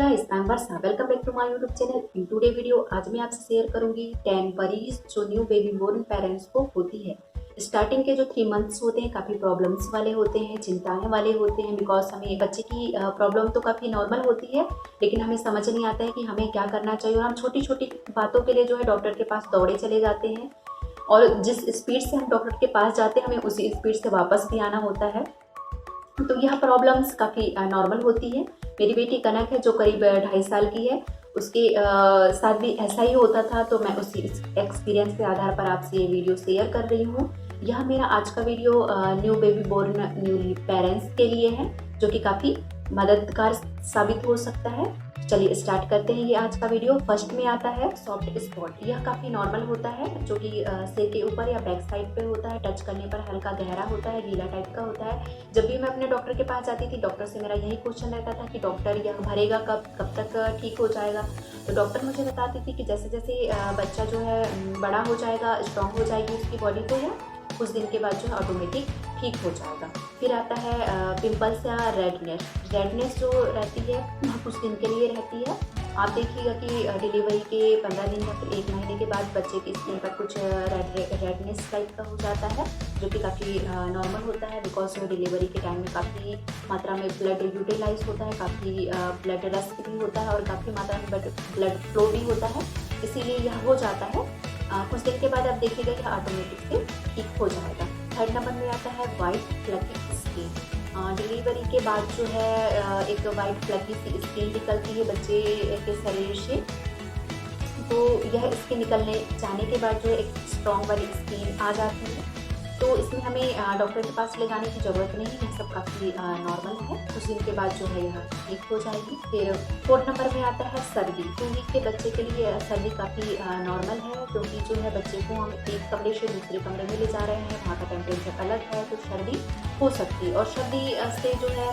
Guys, I am Varsha. Welcome back to my YouTube channel. In today video आज मैं आपसे share करूंगी 10 worries जो न्यू बेबी बोर्न पेरेंट्स को होती है। स्टार्टिंग के जो 3 मंथ्स होते हैं काफ़ी प्रॉब्लम्स वाले होते हैं, चिंताएं वाले होते हैं, बिकॉज हमें बच्चे की प्रॉब्लम तो काफ़ी नॉर्मल होती है, लेकिन हमें समझ नहीं आता है कि हमें क्या करना चाहिए और हम छोटी छोटी बातों के लिए जो है डॉक्टर के पास दौड़े चले जाते हैं और जिस स्पीड से हम डॉक्टर के पास जाते हैं हमें उसी स्पीड से वापस भी आना होता है। तो यह प्रॉब्लम्स काफ़ी नॉर्मल होती है। मेरी बेटी कनक है जो करीब 2.5 साल की है, उसके साथ भी ऐसा ही होता था, तो मैं उसी एक्सपीरियंस के आधार पर आपसे ये वीडियो शेयर कर रही हूँ। यह मेरा आज का video new baby born newly parents के लिए है, जो कि काफ़ी मददगार साबित हो सकता है। चलिए स्टार्ट करते हैं ये आज का वीडियो। फर्स्ट में आता है सॉफ्ट स्पॉट। यह काफ़ी नॉर्मल होता है, जो कि सिर के ऊपर या बैक साइड पे होता है। टच करने पर हल्का गहरा होता है, गीला टाइप का होता है। जब भी मैं अपने डॉक्टर के पास जाती थी, डॉक्टर से मेरा यही क्वेश्चन रहता था कि डॉक्टर यह भरेगा कब तक ठीक हो जाएगा। तो डॉक्टर मुझे बताती थी कि जैसे जैसे बच्चा जो है बड़ा हो जाएगा, स्ट्रॉन्ग हो जाएगी उसकी बॉडी, तो यह कुछ दिन के बाद जो है ऑटोमेटिक ठीक हो जाएगा। फिर आता है पिंपल्स या रेडनेस। रेडनेस जो रहती है वह कुछ दिन के लिए रहती है। आप देखिएगा कि डिलीवरी के 15 दिन या फिर 1 महीने के बाद बच्चे की स्किन पर कुछ रेडनेस टाइप का हो जाता है, जो कि काफ़ी नॉर्मल होता है, बिकॉज डिलीवरी के टाइम में काफ़ी मात्रा में ब्लड यूटिलाइज होता है, काफ़ी ब्लड रेस्ट भी होता है और काफ़ी मात्रा में ब्लड फ्लो भी होता है, इसीलिए यह हो जाता है। कुछ दिन के बाद आप देखिएगा कि ऑटोमेटिक से ठीक हो जाएगा। थर्ड नंबर में आता है वाइट फ्लफी स्किन। डिलीवरी के बाद जो है एक वाइट फ्लफी सी स्किन निकलती है बच्चे के शरीर से, तो यह इसके निकलने जाने के बाद जो है एक स्ट्रॉन्ग वाली स्किन आ जाती है। तो इसमें हमें डॉक्टर के पास ले जाने की ज़रूरत नहीं है, यह सब काफ़ी नॉर्मल है। कुछ दिन के बाद जो है यह ठीक हो जाएगी। फिर फोर्थ नंबर में आता है सर्दी। 2 वीक के बच्चे के लिए सर्दी काफ़ी नॉर्मल है, क्योंकि जो है बच्चे को हम एक कमरे से दूसरे कमरे में ले जा रहे हैं, वहाँ का टेम्परेचर अलग है, तो सर्दी हो सकती है। और सर्दी से जो है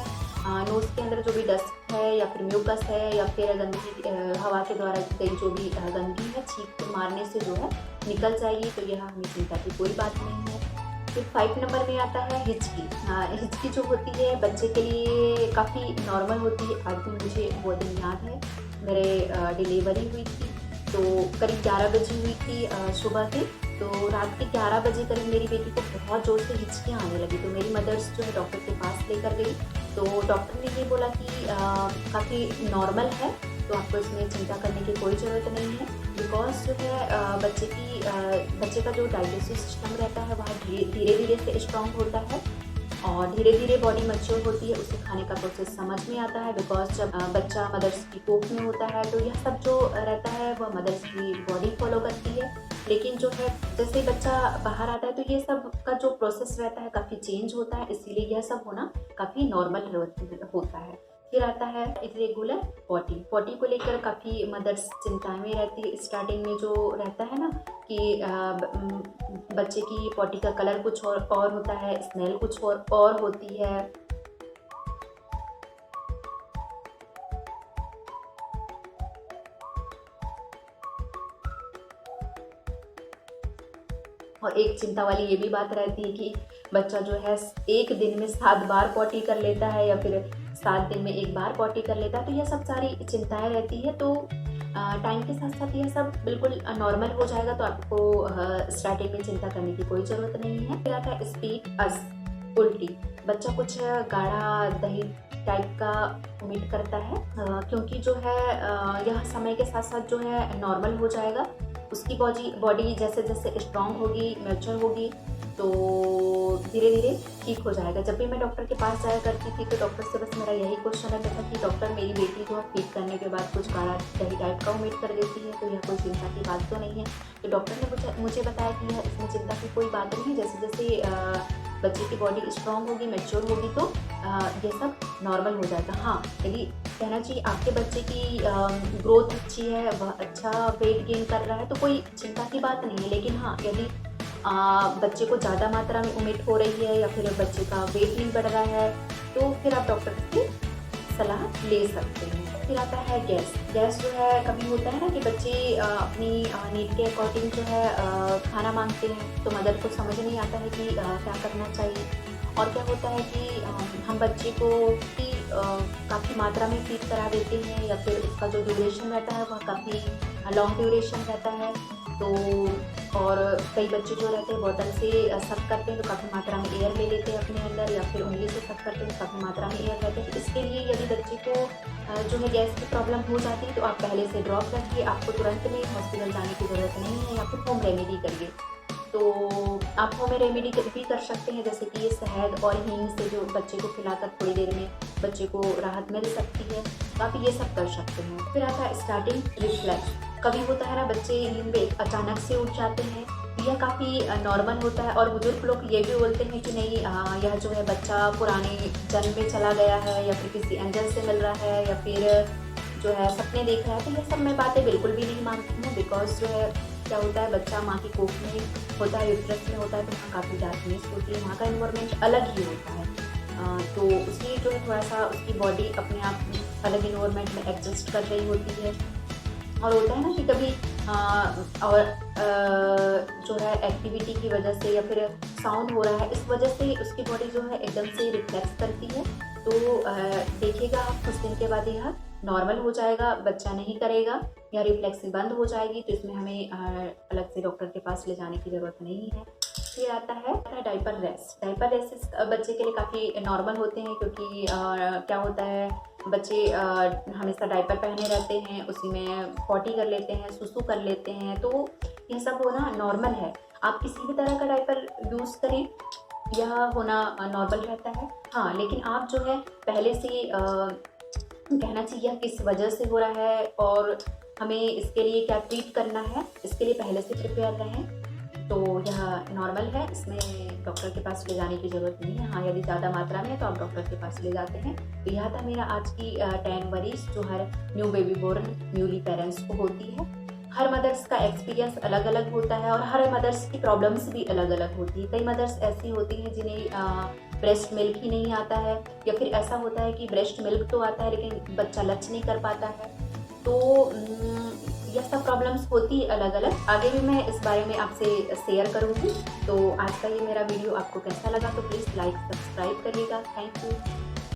नोज़ के अंदर जो भी डस्ट है या फिर म्यूकस है या फिर गंदगी हवा के द्वारा गई जो भी गंदगी है, छींक मारने से जो है निकल जाएगी, तो यह हमें चिंता की कोई बात नहीं है। फिर 5 नंबर में आता है हिचकी। हिचकी जो होती है बच्चे के लिए काफ़ी नॉर्मल होती है। आज भी मुझे वो दिन याद है, मेरे डिलीवरी हुई थी तो करीब 11 बजे हुई थी सुबह के। तो रात के 11 बजे करीब मेरी बेटी को बहुत ज़ोर से हिचकियाँ आने लगी, तो मेरी मदर्स जो है डॉक्टर के पास लेकर गई, तो डॉक्टर ने ये बोला कि काफ़ी नॉर्मल है, तो आपको इसमें चिंता करने की कोई ज़रूरत नहीं है, बिकॉज जो है बच्चे का जो डाइजेस्टिव सिस्टम रहता है वह धीरे धीरे से स्ट्रॉन्ग होता है और धीरे धीरे बॉडी मैच्योर होती है, उसे खाने का प्रोसेस समझ में आता है। बिकॉज जब बच्चा मदर्स की कोख में होता है तो यह सब जो रहता है वह मदर्स की बॉडी फॉलो करती है, लेकिन जो है जैसे बच्चा बाहर आता है तो ये सब का जो प्रोसेस रहता है काफ़ी चेंज होता है, इसीलिए यह सब होना काफ़ी नॉर्मल होता है। फिर आता है इरेगुलर पॉटी। पॉटी को लेकर काफ़ी मदर्स चिंता में रहती है। स्टार्टिंग में जो रहता है ना कि बच्चे की पॉटी का कलर कुछ और होता है, स्मेल कुछ और होती है, और एक चिंता वाली ये भी बात रहती है कि बच्चा जो है एक दिन में 7 बार पॉटी कर लेता है या फिर 7 दिन में 1 बार पॉटी कर लेता है, तो यह सब सारी चिंताएं रहती है। तो टाइम के साथ साथ यह सब बिल्कुल नॉर्मल हो जाएगा, तो आपको स्टार्टिंग में चिंता करने की कोई ज़रूरत नहीं है। फिर आता है स्पीड अस, उल्टी। बच्चा कुछ गाढ़ा दही टाइप का वोमिट करता है, क्योंकि जो है यह समय के साथ साथ जो है नॉर्मल हो जाएगा। उसकी बॉडी जैसे जैसे स्ट्रांग होगी, मैच्योर होगी, तो धीरे धीरे ठीक हो जाएगा। जब भी मैं डॉक्टर के पास जाया करती थी तो डॉक्टर से बस मेरा यही क्वेश्चन रहता था कि डॉक्टर मेरी बेटी जो है फीड करने के बाद कुछ गाढ़ा दही टाइप का वोमिट कर देती है, तो यह कोई चिंता की बात तो नहीं है। तो डॉक्टर ने मुझे बताया कि यह इसमें चिंता की कोई बात नहीं है, जैसे जैसे बच्चे की बॉडी स्ट्रांग होगी, मैच्योर होगी, तो ये सब नॉर्मल हो जाएगा। हाँ, यदि कहना चाहिए आपके बच्चे की ग्रोथ अच्छी है, वह अच्छा वेट गेन कर रहा है, तो कोई चिंता की बात नहीं है। लेकिन हाँ, यदि बच्चे को ज़्यादा मात्रा में वोमिट हो रही है या फिर बच्चे का वेट नहीं बढ़ रहा है, तो फिर आप डॉक्टर से सलाह ले सकते हैं। फिर आता है गैस। गैस जो है कभी होता है ना कि बच्चे अपनी नीड के अकॉर्डिंग जो है खाना मांगते हैं, तो मदर को समझ नहीं आता है कि क्या करना चाहिए। और क्या होता है कि हम बच्चे को कि काफ़ी मात्रा में फीड करा देते हैं या फिर उसका जो ड्यूरेशन रहता है वह काफ़ी लॉन्ग ड्यूरेशन रहता है। तो और कई बच्चे जो रहते हैं बॉटल से सक करते हैं तो काफ़ी मात्रा में एयर ले लेते हैं अपने अंदर, या फिर उंगली से सक करते हैं तो काफ़ी मात्रा में एयर रहते हैं। तो इसके लिए यदि बच्चे को जो है गैस की प्रॉब्लम हो जाती है तो आप पहले से ड्रॉप रखिए, आपको तुरंत में हॉस्पिटल जाने की ज़रूरत नहीं है, या फिर होम रेमेडी करिए। तो आप होम रेमेडी भी कर सकते हैं, जैसे कि ये शहद और हींग से जो बच्चे को खिलाकर थोड़ी देर में बच्चे को राहत मिल सकती है, तो आप ये सब कर सकते हैं। फिर आता है स्टार्टिंग रिफ्लेक्स। कभी होता है ना बच्चे नींद में अचानक से उठ जाते हैं, यह काफ़ी नॉर्मल होता है। और बुजुर्ग लोग ये भी बोलते हैं कि नहीं यह जो है बच्चा पुराने जन्म में चला गया है, या फिर किसी एंजल से मिल रहा है, या फिर जो है सपने देख रहा है। तो ये सब मैं बातें बिल्कुल भी नहीं मानती हूँ, बिकॉज जो है क्या होता है बच्चा माँ की कोख में होता है, यूट्रस में होता है, तो वहाँ काफ़ी डार्कनेस होती है, वहाँ का इन्वायरमेंट अलग ही होता है। तो उसकी जो है थोड़ा सा उसकी बॉडी अपने आप अलग इन्वायरमेंट में एडजस्ट कर रही होती है। और होता है ना कि कभी जो है एक्टिविटी की वजह से या फिर साउंड हो रहा है, इस वजह से उसकी बॉडी जो है एकदम से रिफ्लेक्स करती है। तो देखिएगा आप कुछ दिन के बाद यह नॉर्मल हो जाएगा, बच्चा नहीं करेगा, या रिफ्लेक्स बंद हो जाएगी। तो इसमें हमें अलग से डॉक्टर के पास ले जाने की ज़रूरत नहीं है। फिर आता है डायपर रेस्ट। डायपर रेस्ट बच्चे के लिए काफ़ी नॉर्मल होते हैं, क्योंकि क्या होता है बच्चे हमेशा डायपर पहने रहते हैं, उसी में पॉटी कर लेते हैं, सुसु कर लेते हैं, तो ये सब होना नॉर्मल है। आप किसी भी तरह का डायपर यूज़ करें, यह होना नॉर्मल रहता है। हाँ, लेकिन आप जो है पहले से कहना चाहिए किस वजह से हो रहा है और हमें इसके लिए क्या ट्रीट करना है, इसके लिए पहले से प्रिपेयर रहें। तो यह नॉर्मल है, इसमें डॉक्टर के पास ले जाने की ज़रूरत नहीं है। हाँ, यदि ज़्यादा मात्रा में है तो आप डॉक्टर के पास ले जाते हैं। तो यह था मेरा आज की 10 वरीज जो हर new baby born newly parents को होती है। हर मदर्स का एक्सपीरियंस अलग अलग होता है और हर मदर्स की प्रॉब्लम्स भी अलग अलग होती है। कई मदर्स ऐसी होती हैं जिन्हें ब्रेस्ट मिल्क ही नहीं आता है, या फिर ऐसा होता है कि ब्रेस्ट मिल्क तो आता है लेकिन बच्चा लच नहीं कर पाता है। तो यह सब प्रॉब्लम्स होती है अलग अलग। आगे भी मैं इस बारे में आपसे शेयर करूँगी। तो आज का ये मेरा वीडियो आपको कैसा लगा तो प्लीज़ लाइक सब्सक्राइब करिएगा। Thank you.